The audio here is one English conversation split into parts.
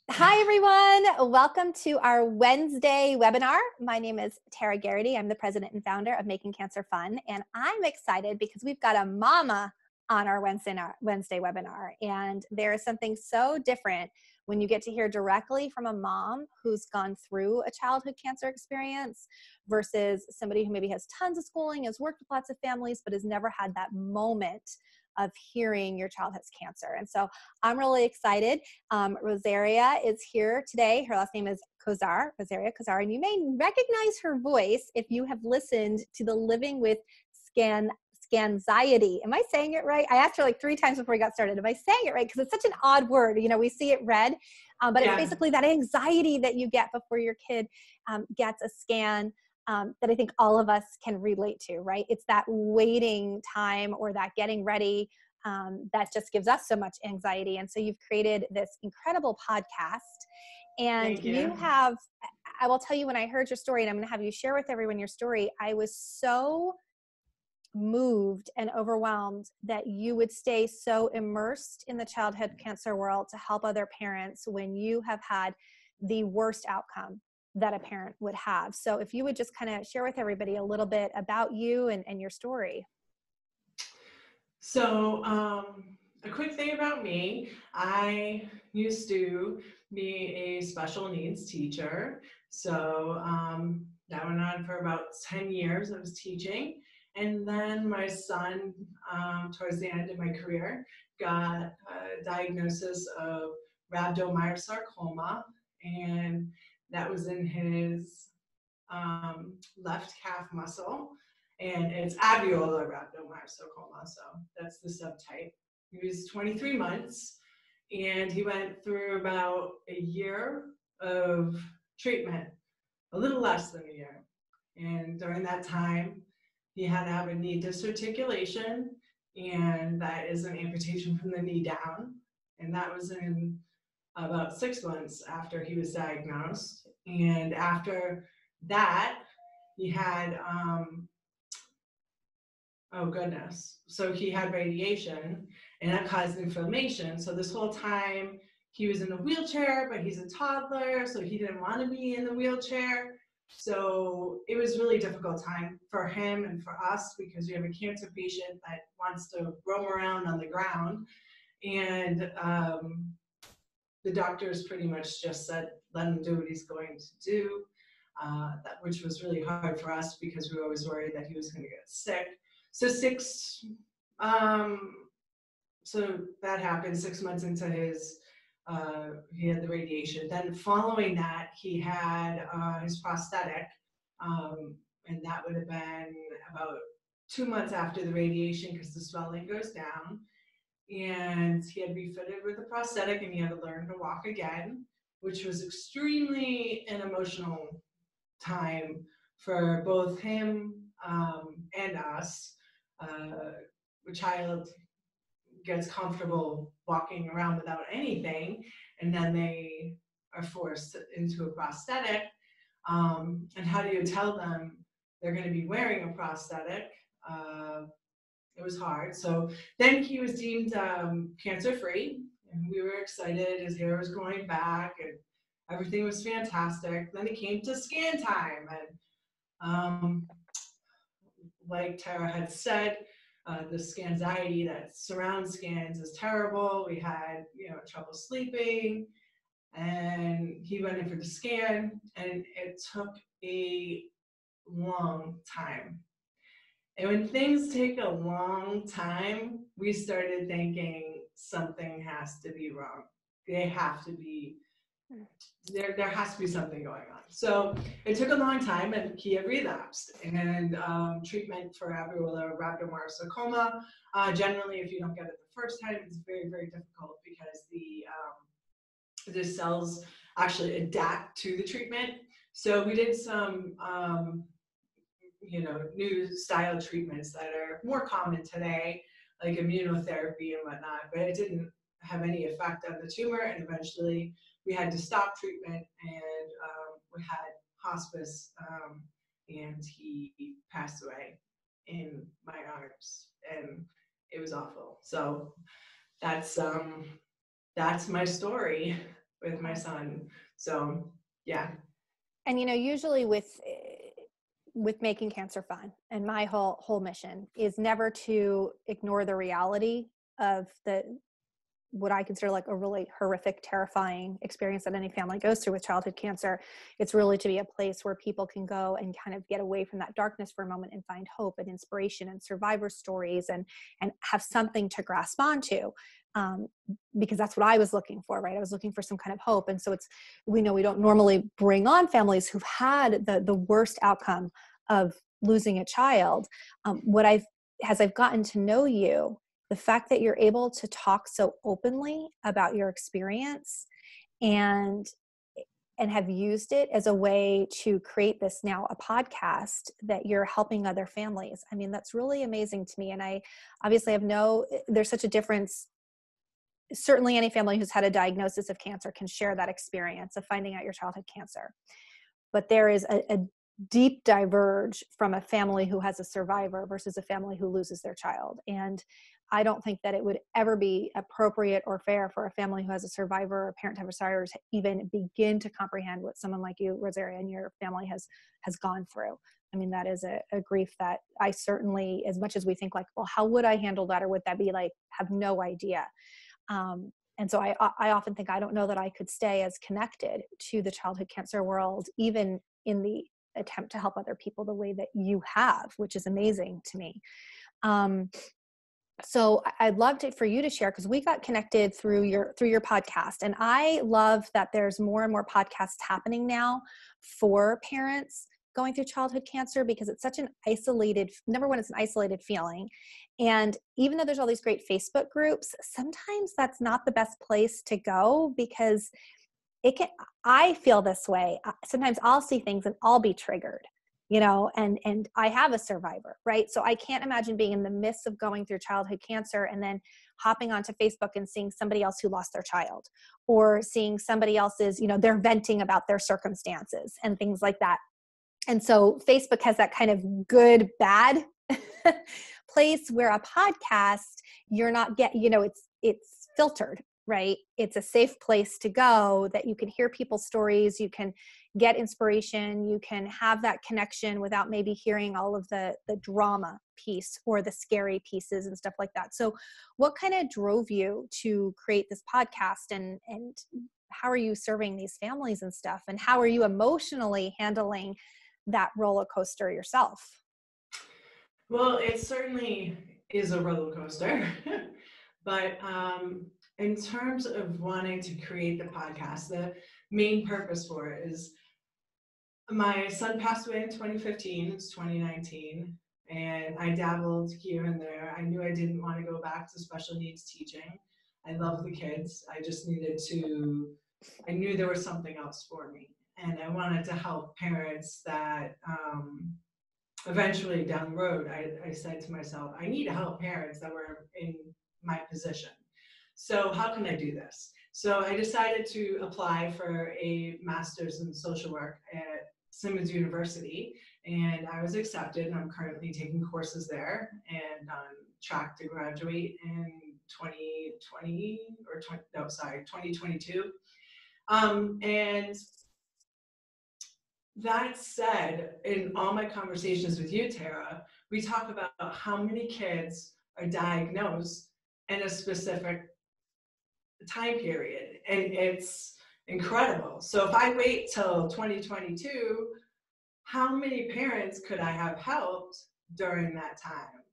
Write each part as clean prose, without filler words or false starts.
Hi, everyone. Welcome to our Wednesday webinar. My name is Tara Garrity. I'm the president and founder of Making Cancer Fun. And I'm excited because we've got a mama on our Wednesday webinar. And there is something so different when you get to hear directly from a mom who's gone through a childhood cancer experience versus somebody who maybe has tons of schooling, has worked with lots of families, but has never had that moment of hearing your child has cancer. And so I'm really excited. Rosaria is here today. Her last name is Kozar, Rosaria Kozar, and you may recognize her voice if you have listened to the Living with Scanxiety. Am I saying it right? I asked her like 3 times before we got started. Am I saying it right? Because it's such an odd word. You know, we see it read, but it's Yeah, basically that anxiety that you get before your kid gets a scan. That I think all of us can relate to, right? It's that waiting time or that getting ready that just gives us so much anxiety. And so you've created this incredible podcast. And thank you. you have, I will tell you, when I heard your story, and I'm going to have you share with everyone your story, I was so moved and overwhelmed that you would stay so immersed in the childhood cancer world to help other parents when you have had the worst outcome that a parent would have. So if you would just kind of share with everybody a little bit about you and your story. So, a quick thing about me, I used to be a special needs teacher. So, that went on for about 10 years. I was teaching. And then my son, towards the end of my career, got a diagnosis of rhabdomyosarcoma. And that was in his left calf muscle, and it's alveolar rhabdomyosarcoma, so that's the subtype. He was 23 months, and he went through about a year of treatment, a little less than a year. And during that time, he had to have a knee disarticulation, and that is an amputation from the knee down. And that was in about 6 months after he was diagnosed. And after that, he had, oh goodness, so he had radiation, and that caused inflammation. So this whole time he was in a wheelchair, but he's a toddler, so he didn't want to be in the wheelchair. So it was really difficult time for him and for us, because we have a cancer patient that wants to roam around on the ground. And the doctors pretty much just said, let him do what he's going to do, which was really hard for us because we were always worried that he was going to get sick. So um, so that happened 6 months into his, he had the radiation. Then following that, he had his prosthetic, and that would have been about 2 months after the radiation, because the swelling goes down. And he had to be fitted with a prosthetic, and he had to learn to walk again, which was extremely an emotional time for both him and us. A child gets comfortable walking around without anything, and then they are forced into a prosthetic. And how do you tell them they're going to be wearing a prosthetic? It was hard. So then he was deemed cancer-free, and we were excited. His hair was growing back, and everything was fantastic. Then it came to scan time, and like Tara had said, the Scanxiety that surrounds scans is terrible. We had, trouble sleeping, and he went in for the scan, and it took a long time. And when things take a long time, we started thinking something has to be wrong. They have to be, there has to be something going on. So it took a long time, and he had relapsed. And treatment for alveolar rhabdomyosarcoma, generally, if you don't get it the first time, it's very, very difficult, because the cells actually adapt to the treatment. So we did some new style treatments that are more common today, like immunotherapy and whatnot, but it didn't have any effect on the tumor. And eventually we had to stop treatment, and we had hospice, and he passed away in my arms, and it was awful. So that's my story. with my son. So yeah. And usually with making cancer fun, and my whole mission is never to ignore the reality of what I consider like a really horrific, terrifying experience that any family goes through with childhood cancer. It's really to be a place where people can go and kind of get away from that darkness for a moment and find hope and inspiration and survivor stories and have something to grasp onto. Because that's what I was looking for, right? I was looking for some kind of hope. And so we know we don't normally bring on families who've had the worst outcome of losing a child. As I've gotten to know you, the fact that you're able to talk so openly about your experience and have used it as a way to create this now a podcast that you're helping other families. I mean, that's really amazing to me. And I obviously there's such a difference. Certainly any family who's had a diagnosis of cancer can share that experience of finding out your childhood cancer. But there is a deep diverge from a family who has a survivor versus a family who loses their child. And I don't think that it would ever be appropriate or fair for a family who has a survivor or a parent to have a survivor to even begin to comprehend what someone like you, Rosaria, and your family has gone through. I mean, that is a grief that I certainly, as much as we think like, well, how would I handle that? Or would that be like, have no idea. And so I often think I don't know that I could stay as connected to the childhood cancer world, even in the attempt to help other people the way that you have, which is amazing to me. So I'd love for you to share, because we got connected through your podcast. And I love that there's more and more podcasts happening now for parents going through childhood cancer, because it's such number one, it's an isolated feeling. And even though there's all these great Facebook groups, sometimes that's not the best place to go, because I feel this way. Sometimes I'll see things and I'll be triggered, and I have a survivor, right? So I can't imagine being in the midst of going through childhood cancer and then hopping onto Facebook and seeing somebody else who lost their child, or seeing somebody else's, they're venting about their circumstances and things like that. And so Facebook has that kind of good, bad place where a podcast, you're not it's filtered, right? It's a safe place to go that you can hear people's stories, you can get inspiration, you can have that connection without maybe hearing all of the drama piece or the scary pieces and stuff like that. So what kind of drove you to create this podcast, and how are you serving these families and stuff? And how are you emotionally handling that roller coaster yourself? Well, it certainly is a roller coaster. But in terms of wanting to create the podcast, the main purpose for it is my son passed away in 2015, it's 2019, and I dabbled here and there. I knew I didn't want to go back to special needs teaching. I love the kids. I knew there was something else for me. And I wanted to help parents that eventually down the road, I said to myself, I need to help parents that were in my position. So how can I do this? So I decided to apply for a master's in social work at Simmons University, and I was accepted, and I'm currently taking courses there and on track to graduate in 2022. And that said, in all my conversations with you, Tara, we talk about how many kids are diagnosed in a specific time period, and it's incredible. So if I wait till 2022, how many parents could I have helped during that time?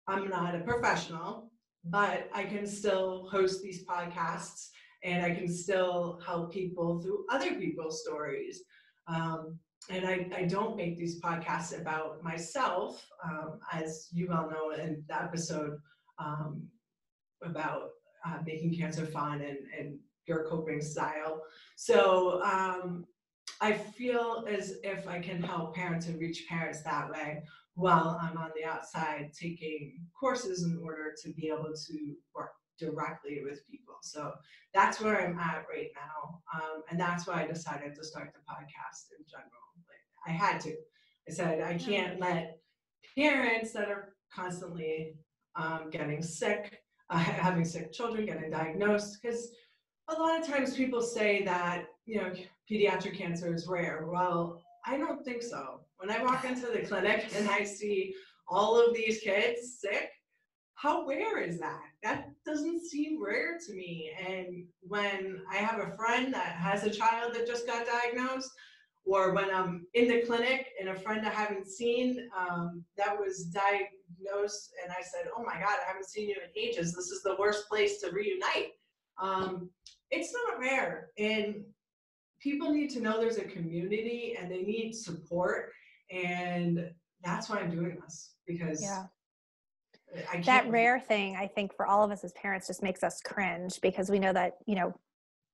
I'm not a professional, but I can still host these podcasts, and I can still help people through other people's stories. And I don't make these podcasts about myself, as you well know in the episode about making cancer fun and your coping style. So I feel as if I can help parents and reach parents that way, while I'm on the outside taking courses in order to be able to work directly with people. So that's where I'm at right now. And that's why I decided to start the podcast in general. Like, I had to. I said, I can't let parents that are constantly getting sick, having sick children, getting diagnosed, because A lot of times people say that, pediatric cancer is rare. Well, I don't think so. When I walk into the clinic and I see all of these kids sick, how rare is that? That doesn't seem rare to me. And when I have a friend that has a child that just got diagnosed, or when I'm in the clinic and a friend I haven't seen that was diagnosed, and I said, "Oh my God, I haven't seen you in ages. This is the worst place to reunite." Um, it's not rare, and people need to know there's a community and they need support, and that's why I'm doing this, because Yeah. I That can't wait. rare thing, I think, for all of us as parents just makes us cringe because we know that,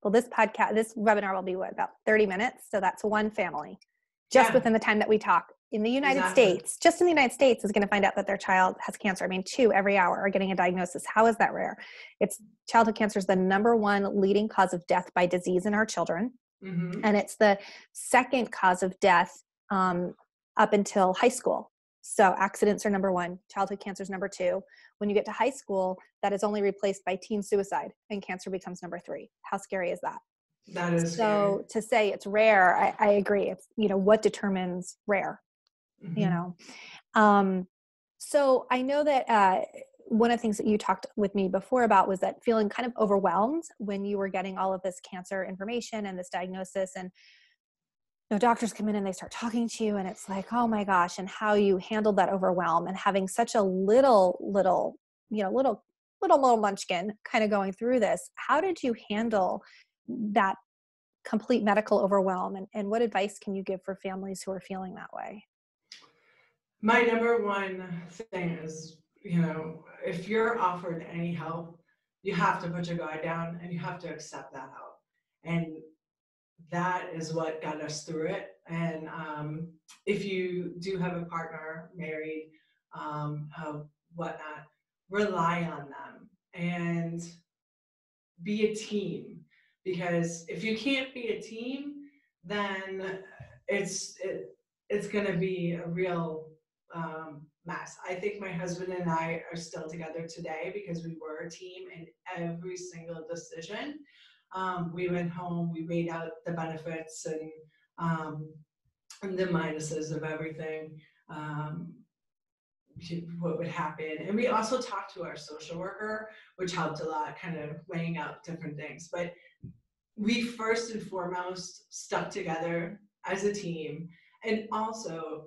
well, this webinar will be about 30 minutes. So that's one family just Yeah, within the time that we talk. In the United exactly. States, just in the United States, is going to find out that their child has cancer. I mean, 2 every hour are getting a diagnosis. How is that rare? It's childhood cancer is the number 1 leading cause of death by disease in our children. Hmm. And it's the second cause of death up until high school. So accidents are number 1, childhood cancer is number 2. When you get to high school, that is only replaced by teen suicide, and cancer becomes number 3. How scary is that? That is scary. So to say it's rare, I agree. It's, what determines rare, you Hmm. know? So I know that one of the things that you talked with me before about was that feeling kind of overwhelmed when you were getting all of this cancer information and this diagnosis, and doctors come in and they start talking to you and it's like, oh my gosh, and how you handled that overwhelm and having such a little, little munchkin kind of going through this. How did you handle that complete medical overwhelm, and what advice can you give for families who are feeling that way? My number one thing is, if you're offered any help, you have to put your guard down and you have to accept that help. And that is what got us through it. And if you do have a partner, married, whatnot, rely on them and be a team. Because if you can't be a team, then it's going to be a real mess. I think my husband and I are still together today because we were a team in every single decision. We went home, we weighed out the benefits um, and the minuses of everything. Um, what would happen. And we also talked to our social worker, which helped a lot, kind of weighing out different things. But we first and foremost stuck together as a team. And also,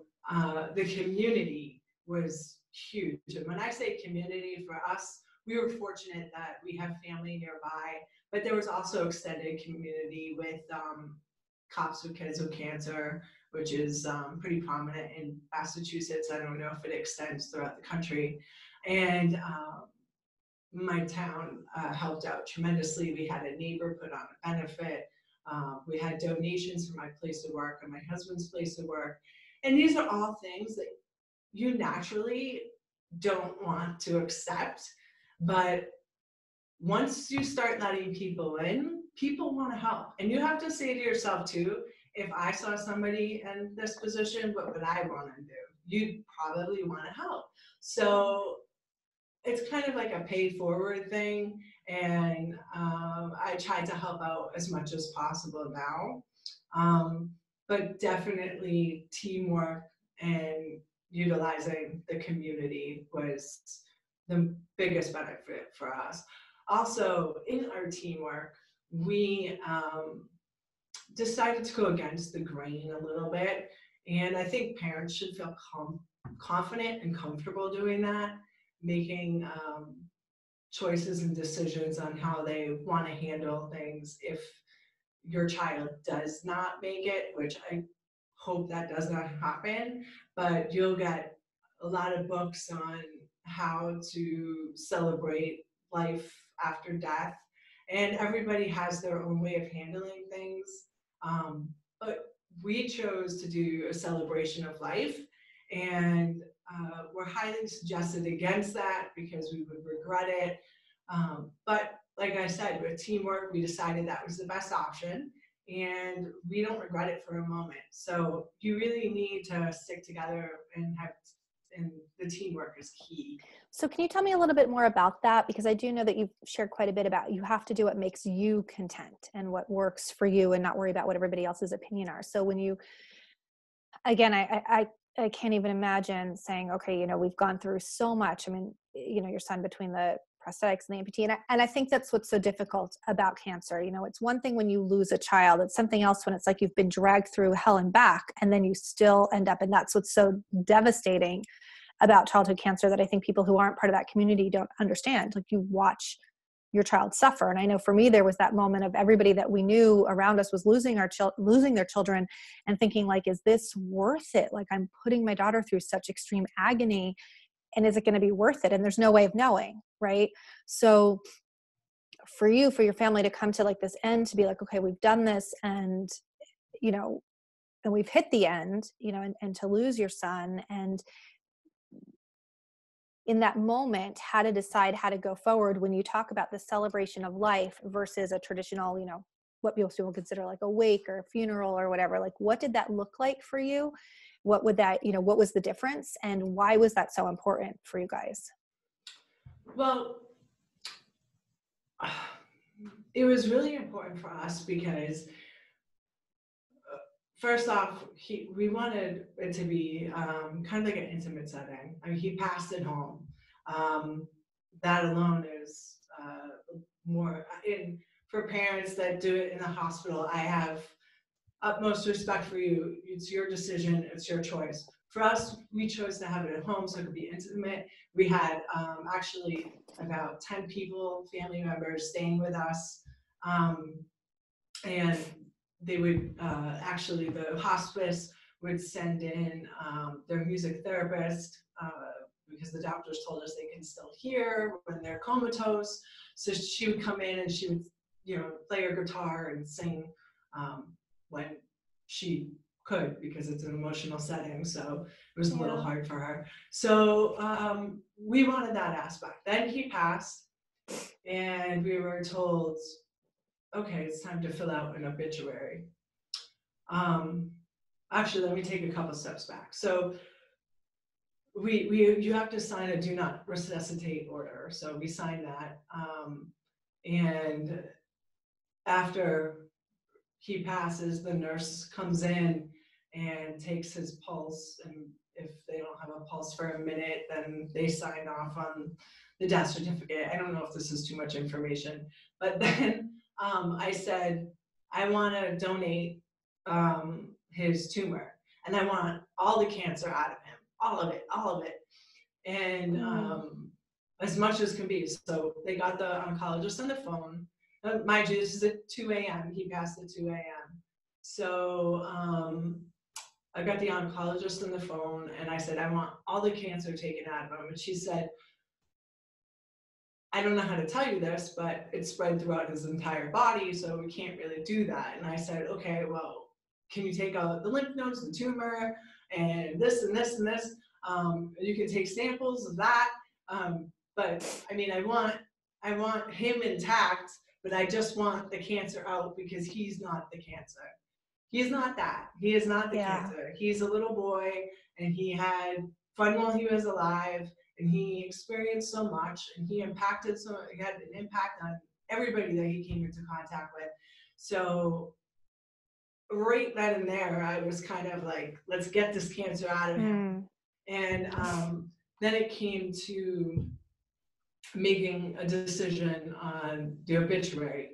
the community was huge. And when I say community for us, we were fortunate that we have family nearby, but there was also extended community with Cops with Kids with Cancer, which is pretty prominent in Massachusetts. I don't know if it extends throughout the country. And my town helped out tremendously. We had a neighbor put on a benefit. We had donations from my place of work and my husband's place of work. And these are all things that you naturally don't want to accept. But once you start letting people in, people want to help. And you have to say to yourself, too, if I saw somebody in this position, what would I want to do? You'd probably want to help. So it's kind of like a paid forward thing, and I tried to help out as much as possible now, um, but definitely teamwork and utilizing the community was the biggest benefit for us. Also, in our teamwork, we decided to go against the grain a little bit, and I think parents should feel confident and comfortable doing that, making choices and decisions on how they want to handle things if your child does not make it, which I hope that does not happen. But you'll get a lot of books on how to celebrate life after death, and everybody has their own way of handling things. But we chose to do a celebration of life, and we're highly suggested against that because we would regret it. But like I said, with teamwork, we decided that was the best option, and we don't regret it for a moment. So you really need to stick together and the teamwork is key. So can you tell me a little bit more about that? Because I do know that you've shared quite a bit about you have to do what makes you content and what works for you and not worry about what everybody else's opinion are. So when you, again, I can't even imagine saying, okay, we've gone through so much. I mean, your son between the prosthetics and the amputee. And I think that's what's so difficult about cancer. It's one thing when you lose a child. It's something else when it's like you've been dragged through hell and back and then you still end up, and that's what's so devastating about childhood cancer that I think people who aren't part of that community don't understand. Like, you watch your child suffer. And I know for me, there was that moment of everybody that we knew around us was losing their children, and thinking like, is this worth it? Like, I'm putting my daughter through such extreme agony, and is it going to be worth it? And there's no way of knowing. Right. So for you, for your family to come to like this end, to be like, okay, we've done this, and, and we've hit the end, and to lose your son, and in that moment, how to decide how to go forward when you talk about the celebration of life versus a traditional, what most people consider like a wake or a funeral or whatever. Like, what did that look like for you? What would that, what was the difference, and why was that so important for you guys? Well, it was really important for us because first off, we wanted it to be kind of like an intimate setting. I mean, he passed at home. That alone is more for parents that do it in the hospital. I have utmost respect for you. It's your decision. It's your choice. For us, we chose to have it at home so it could be intimate. We had actually about 10 people, family members, staying with us. And they would actually, the hospice would send in their music therapist because the doctors told us they can still hear when they're comatose. So she would come in and she would, play her guitar and sing when she could, because it's an emotional setting. So it was a little hard for her. So we wanted that aspect. Then he passed, and we were told, okay, it's time to fill out an obituary. Actually, let me take a couple steps back. So you have to sign a do not resuscitate order. So we signed that. And after he passes, the nurse comes in and takes his pulse. And if they don't have a pulse for a minute, then they sign off on the death certificate. I don't know if this is too much information, but then I said, I want to donate his tumor, and I want all the cancer out of him, all of it, and as much as can be. So they got the oncologist on the phone. Mind you, this is at 2 a.m. He passed at 2 a.m. So I got the oncologist on the phone, and I said, I want all the cancer taken out of him. And she said, I don't know how to tell you this, but it's spread throughout his entire body, so we can't really do that. And I said, okay, well, can you take out the lymph nodes, the tumor, and this and this and this? You can take samples of that. But I mean, I want him intact, but I just want the cancer out because he's not the cancer. He's not that. He is not the cancer. He's a little boy, and he had fun while he was alive, and he experienced so much, and he had an impact on everybody that he came into contact with. So right then and there, I was kind of like, let's get this cancer out of him. And then it came to making a decision on the obituary.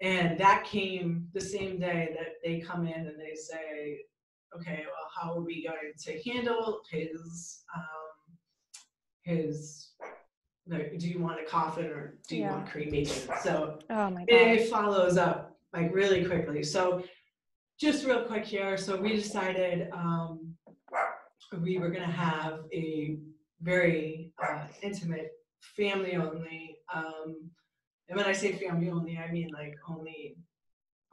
And that came the same day that they come in and they say, okay, well, how are we going to handle do you want a coffin or do you want cremation? So it follows up like really quickly. So just real quick here. So we decided we were going to have a very intimate, family only. And when I say family only, I mean like only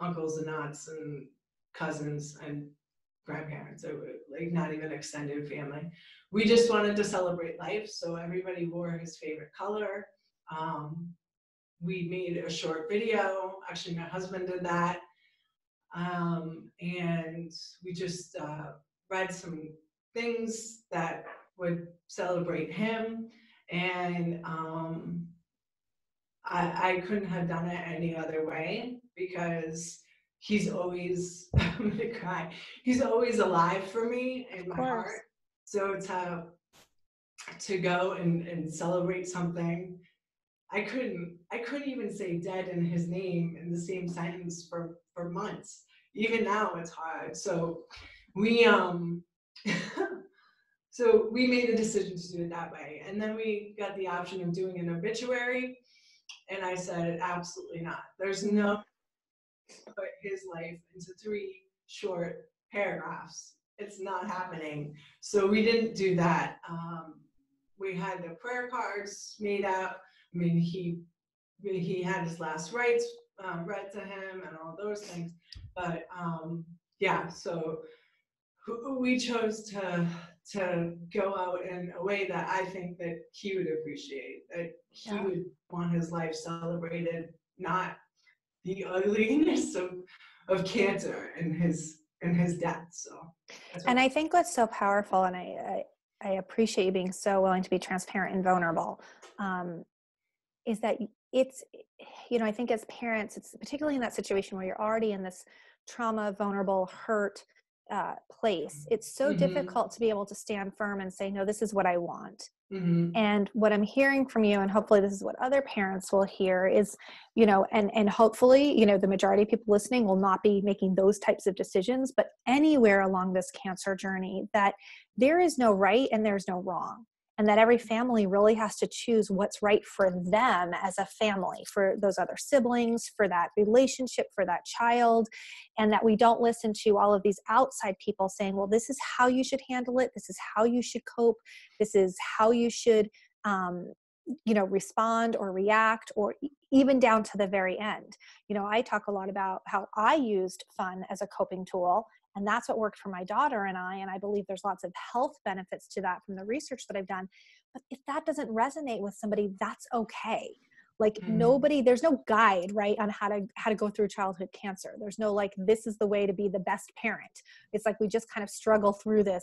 uncles and aunts and cousins and grandparents. So like not even extended family. We just wanted to celebrate life. So everybody wore his favorite color. We made a short video. Actually, my husband did that. And we just read some things that would celebrate him. And I couldn't have done it any other way, because he's always, I'm gonna cry, he's always alive for me in Of my course. heart. So to go and celebrate something, I couldn't even say dead in his name in the same sentence for months. Even now it's hard. So we so we made the decision to do it that way. And then we got the option of doing an obituary, and I said absolutely not. There's no put his life into 3 short paragraphs. It's not happening. So we didn't do that. We had the prayer cards made up. I mean, he had his last rites read to him and all those things. But yeah, so we chose to go out in a way that I think that he would appreciate, that he Yeah. would want his life celebrated, not the ugliness of cancer and his death. So And I think what's so powerful, and I appreciate you being so willing to be transparent and vulnerable, is that it's, I think as parents, it's particularly in that situation where you're already in this trauma, vulnerable, hurt place. It's so difficult to be able to stand firm and say, no, this is what I want. And what I'm hearing from you, and hopefully this is what other parents will hear, is, and hopefully, the majority of people listening will not be making those types of decisions, but anywhere along this cancer journey, that there is no right and there's no wrong. And that every family really has to choose what's right for them as a family, for those other siblings, for that relationship, for that child. And that we don't listen to all of these outside people saying, well, this is how you should handle it. This is how you should cope. This is how you should, respond or react, or even down to the very end. I talk a lot about how I used fun as a coping tool. And that's what worked for my daughter and I. And I believe there's lots of health benefits to that from the research that I've done. But if that doesn't resonate with somebody, that's okay. Like there's no guide, right, on how to go through childhood cancer. There's no this is the way to be the best parent. It's like we just kind of struggle through the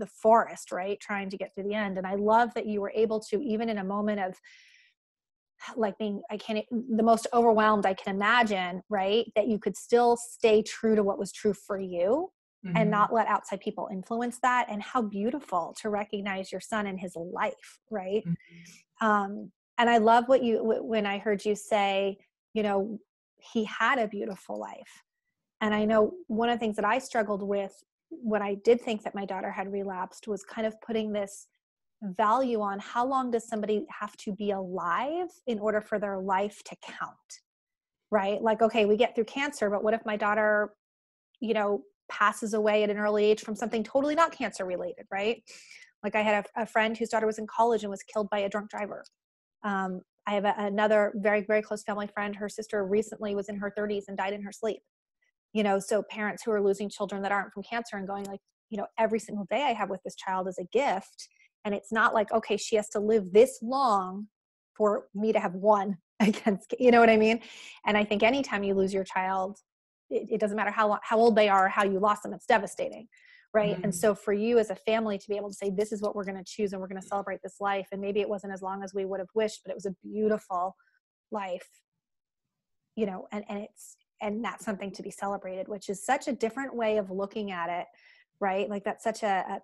forest, right, trying to get to the end. And I love that you were able to, even in a moment of being, the most overwhelmed I can imagine, right, that you could still stay true to what was true for you and not let outside people influence that. And how beautiful to recognize your son in his life, right? And I love when I heard you say, he had a beautiful life. And I know one of the things that I struggled with when I did think that my daughter had relapsed was kind of putting this value on how long does somebody have to be alive in order for their life to count, right? Like, okay, we get through cancer, but what if my daughter, passes away at an early age from something totally not cancer related, right? Like I had a friend whose daughter was in college and was killed by a drunk driver. I have another very, very close family friend. Her sister recently was in her 30s and died in her sleep. So parents who are losing children that aren't from cancer and going every single day I have with this child is a gift. And it's not like, okay, she has to live this long for me to have won against, you know what I mean? And I think anytime you lose your child, it doesn't matter how old they are or how you lost them, it's devastating, right? And so for you as a family to be able to say, this is what we're going to choose and we're going to celebrate this life. And maybe it wasn't as long as we would have wished, but it was a beautiful life, and that's something to be celebrated, which is such a different way of looking at it, right? Like that's such a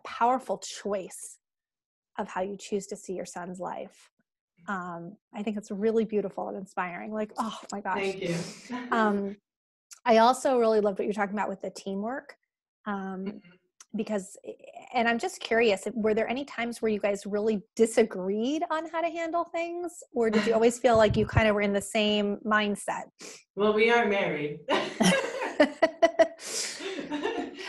powerful choice of how you choose to see your son's life. I think it's really beautiful and inspiring. Like, oh my gosh. Thank you. I also really loved what you're talking about with the teamwork. Because, and I'm just curious, were there any times where you guys really disagreed on how to handle things? Or did you always feel like you kind of were in the same mindset? Well, we are married.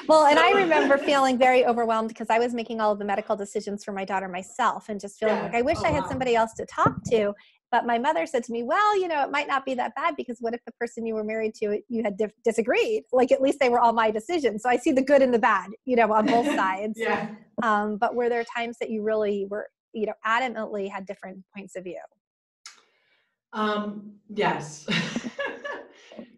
Well, and I remember feeling very overwhelmed because I was making all of the medical decisions for my daughter myself and just feeling like I wish I had somebody else to talk to. But my mother said to me, well, it might not be that bad because what if the person you were married to, you had disagreed? Like at least they were all my decisions. So I see the good and the bad, on both sides. Yeah. But were there times that you really were, adamantly had different points of view? Yes.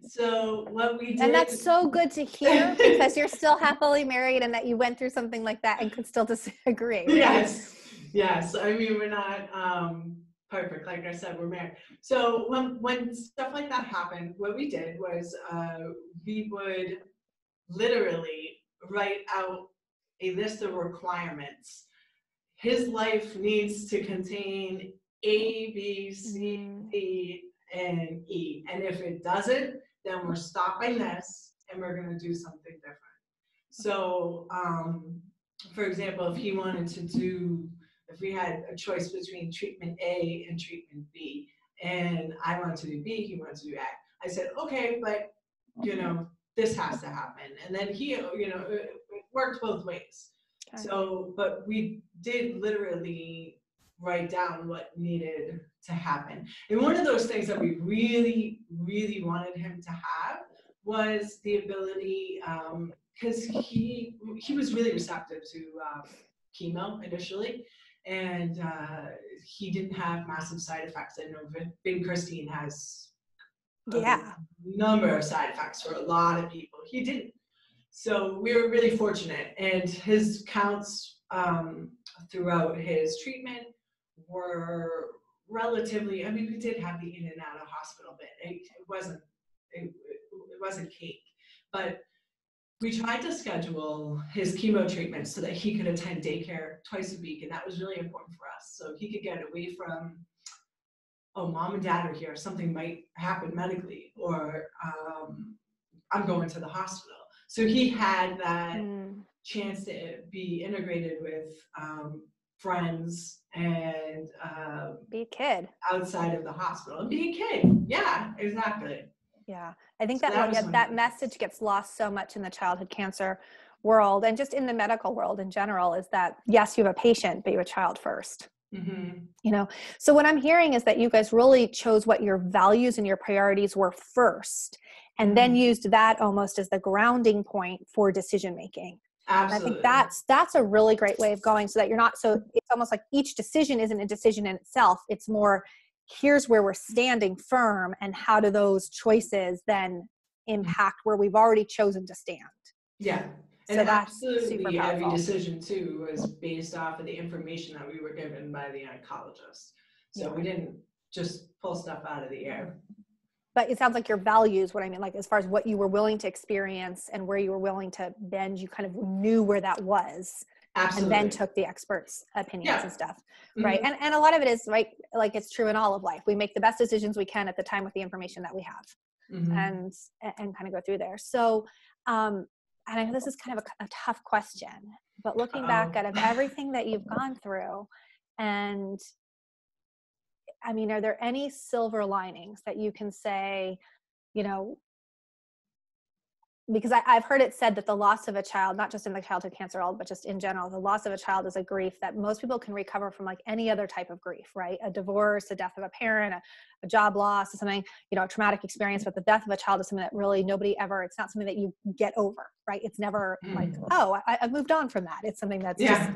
So what we did. And that's so good to hear because you're still happily married and that you went through something like that and could still disagree. Right? Yes, I mean, we're not perfect. Like I said, we're married. So when stuff like that happened, what we did was we would literally write out a list of requirements. His life needs to contain A, B, C, Mm, D, and E. And if it doesn't, then we're stopping this and we're going to do something different. So, for example, if he wanted to do, if we had a choice between treatment A and treatment B, and I wanted to do B, he wanted to do A, I said, okay, but this has to happen. And then it worked both ways. okay. So, but we did literally write down what needed to happen. And one of those things that we really, really wanted him to have was the ability, because he was really receptive to chemo initially, and he didn't have massive side effects. I know Vin Christine has a Yeah. number of side effects for a lot of people. He didn't. So we were really fortunate, and his counts throughout his treatment were relatively. I mean, we did have the in and out of hospital bit. It wasn't cake, but we tried to schedule his chemo treatment so that he could attend daycare twice a week, and that was really important for us. So he could get away from, oh, mom and dad are here, something might happen medically, or I'm going to the hospital. So he had that chance to be integrated with friends and Be a kid. outside of the hospital and be a kid. Yeah, exactly. Yeah. I think So that was that message gets lost so much in the childhood cancer world and just in the medical world in general, is that yes, you have a patient, but you're a child first. Mm-hmm. So what I'm hearing is that you guys really chose what your values and your priorities were first, and then used that almost as the grounding point for decision making. Absolutely. And I think that's a really great way of going, so that you're not, so it's almost like each decision isn't a decision in itself. It's more, here's where we're standing firm, and how do those choices then impact where we've already chosen to stand. Yeah. So And that's super absolutely every powerful. decision too was based off of the information that we were given by the oncologist. So we didn't just pull stuff out of the air. But it sounds like your values, what I mean, like as far as what you were willing to experience and where you were willing to bend, you kind of knew where that was. Absolutely. And then took the experts' opinions and stuff. Right. Mm-hmm. And a lot of it is, right, like it's true in all of life. We make the best decisions we can at the time with the information that we have. Mm-hmm. and kind of go through there. So, and I know this is kind of a tough question, but looking back out of everything that you've gone through, and I mean, are there any silver linings that you can say, because I've heard it said that the loss of a child, not just in the childhood cancer world, but just in general, the loss of a child is a grief that most people can recover from, like any other type of grief, right? A divorce, a death of a parent, a job loss, or something, a traumatic experience. But the death of a child is something that really nobody ever, it's not something that you get over, right? It's never like, oh, I've moved on from that. It's something that's just,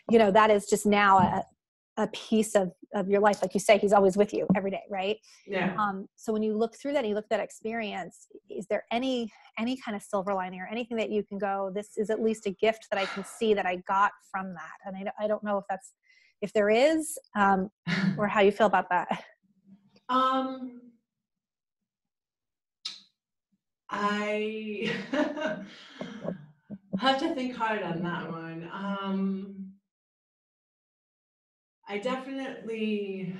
that is just now a piece of your life. Like you say, he's always with you every day, right? Yeah. So when you look through that and you look at that experience, is there any kind of silver lining or anything that you can go, this is at least a gift that I can see that I got from that? And I don't know if there is, or how you feel about that. I have to think hard on that one. I definitely,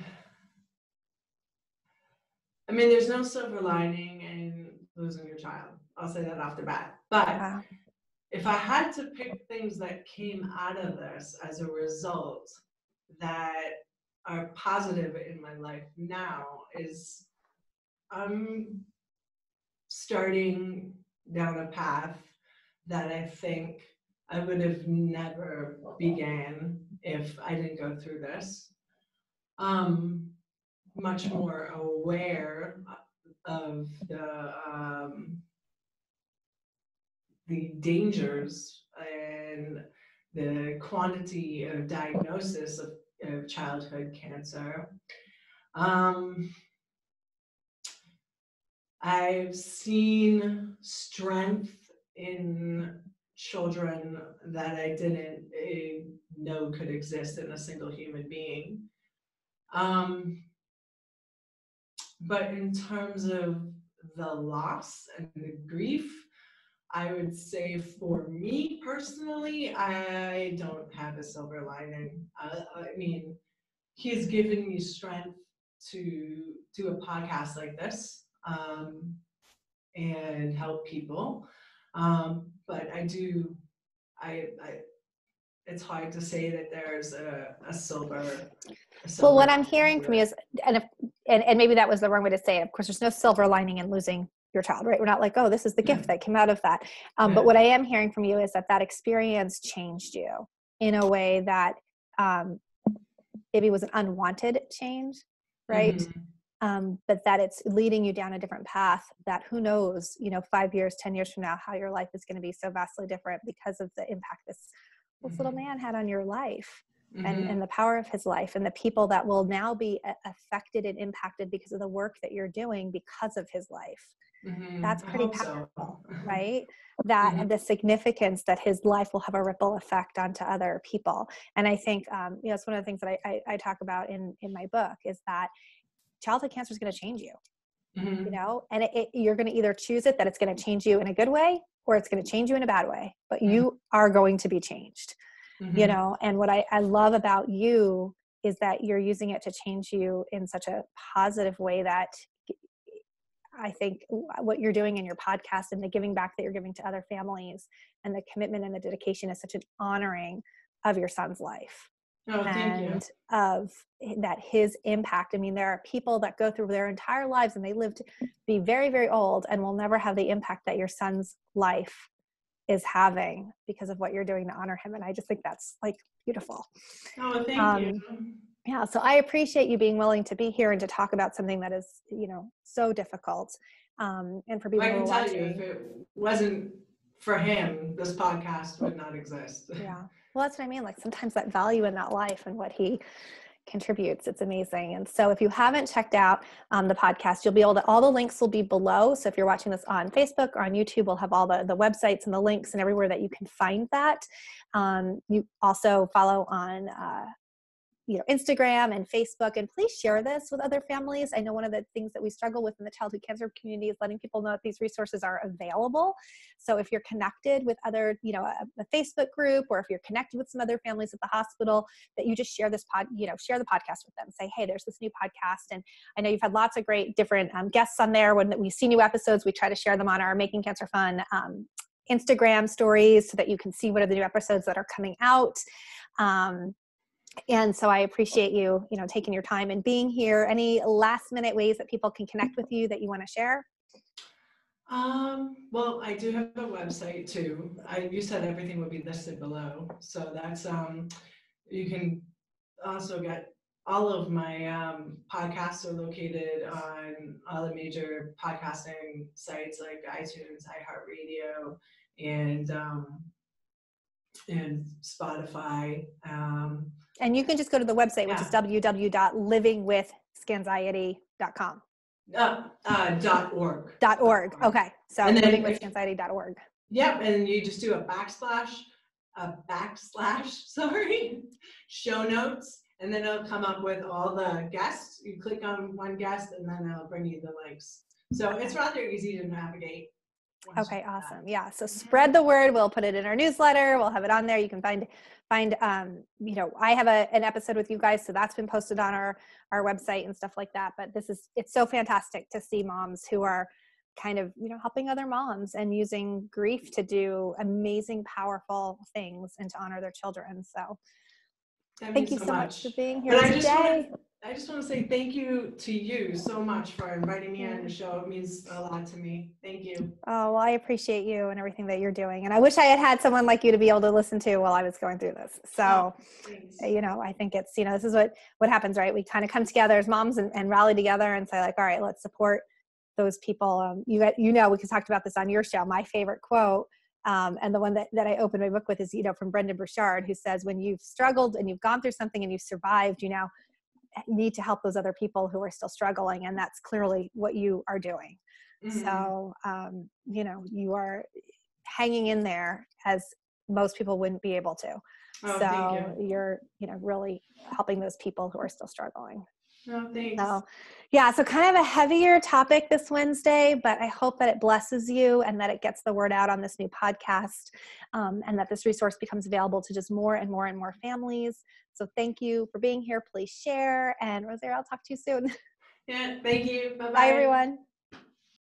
I mean, there's no silver lining in losing your child. I'll say that off the bat. But if I had to pick things that came out of this as a result that are positive in my life now, is I'm starting down a path that I think I would have never began if I didn't go through this. Much more aware of the dangers and the quantity of diagnosis of childhood cancer. I've seen strength in children that I didn't know could exist in a single human being. But in terms of the loss and the grief, I would say for me personally, I don't have a silver lining. I mean, he's given me strength to do a podcast like this, and help people. But I, it's hard to say that there's a silver. Well, what I'm hearing from you is, and maybe that was the wrong way to say it. Of course, there's no silver lining in losing your child, right? We're not like, oh, this is the gift that came out of that. But what I am hearing from you is that experience changed you in a way that maybe was an unwanted change, right? But that it's leading you down a different path that who knows, 5 years, 10 years from now, how your life is going to be so vastly different because of the impact this little man had on your life. And the power of his life and the people that will now be affected and impacted because of the work that you're doing because of his life. That's pretty powerful, right? That and the significance that his life will have a ripple effect onto other people. And I think, it's one of the things that I talk about in my book is that childhood cancer is going to change you, and you're going to either choose it that it's going to change you in a good way or it's going to change you in a bad way, but you are going to be changed. And what I love about you is that you're using it to change you in such a positive way that I think what you're doing in your podcast and the giving back that you're giving to other families and the commitment and the dedication is such an honoring of your son's life. Oh, thank you. And of that his impact. I mean, there are people that go through their entire lives and they live to be very, very old and will never have the impact that your son's life is having because of what you're doing to honor him. And I just think that's like beautiful. Oh, thank you. Yeah. So I appreciate you being willing to be here and to talk about something that is, so difficult. And for people who are watching. I can tell you, if it wasn't for him, this podcast would not exist. Yeah. Well, that's what I mean. Like sometimes that value in that life and what he contributes, it's amazing. And so if you haven't checked out the podcast, you'll be able to, all the links will be below. So if you're watching this on Facebook or on YouTube, we'll have all the websites and the links and everywhere that you can find that. You also follow on Instagram and Facebook, and please share this with other families. I know one of the things that we struggle with in the childhood cancer community is letting people know that these resources are available. So if you're connected with other, a Facebook group, or if you're connected with some other families at the hospital, that you just share this share the podcast with them. Say, hey, there's this new podcast. And I know you've had lots of great different guests on there. When we see new episodes, we try to share them on our Making Cancer Fun Instagram stories so that you can see what are the new episodes that are coming out. And so I appreciate you, taking your time and being here. Any last minute ways that people can connect with you that you want to share? Well, I do have a website too. You said everything would be listed below. So that's, you can also get all of my podcasts are located on all the major podcasting sites like iTunes, iHeartRadio, and Spotify. And you can just go to the website, which is www.livingwithscanxiety.com. .org. .org. Okay. So livingwithscanxiety.org. Yep. And you just do a backslash, show notes, and then it'll come up with all the guests. You click on one guest and then it'll bring you the links. So it's rather easy to navigate. Okay, awesome. Yeah. So spread the word. We'll put it in our newsletter. We'll have it on there. You can find, I have an episode with you guys, so that's been posted on our website and stuff like that. But it's so fantastic to see moms who are kind of, helping other moms and using grief to do amazing, powerful things and to honor their children. So thank you so much for being here today. I just want to say thank you to you so much for inviting me on the show. It means a lot to me. Thank you. Oh, well, I appreciate you and everything that you're doing. And I wish I had someone like you to be able to listen to while I was going through this. So, I think it's, this is what happens, right? We kind of come together as moms and rally together and say like, all right, let's support those people. We talked about this on your show. My favorite quote, and the one that I opened my book with is, from Brendan Burchard, who says, when you've struggled and you've gone through something and you've survived, you now need to help those other people who are still struggling. And that's clearly what you are doing. Mm-hmm. So, hanging in there as most people wouldn't be able to. Oh, thank you. So you're, really helping those people who are still struggling. Oh, thanks. So yeah, so kind of a heavier topic this Wednesday, but I hope that it blesses you and that it gets the word out on this new podcast, and that this resource becomes available to just more and more and more families. So thank you for being here. Please share. And Rosaria, I'll talk to you soon. Yeah, thank you. Bye, Bye-bye. everyone.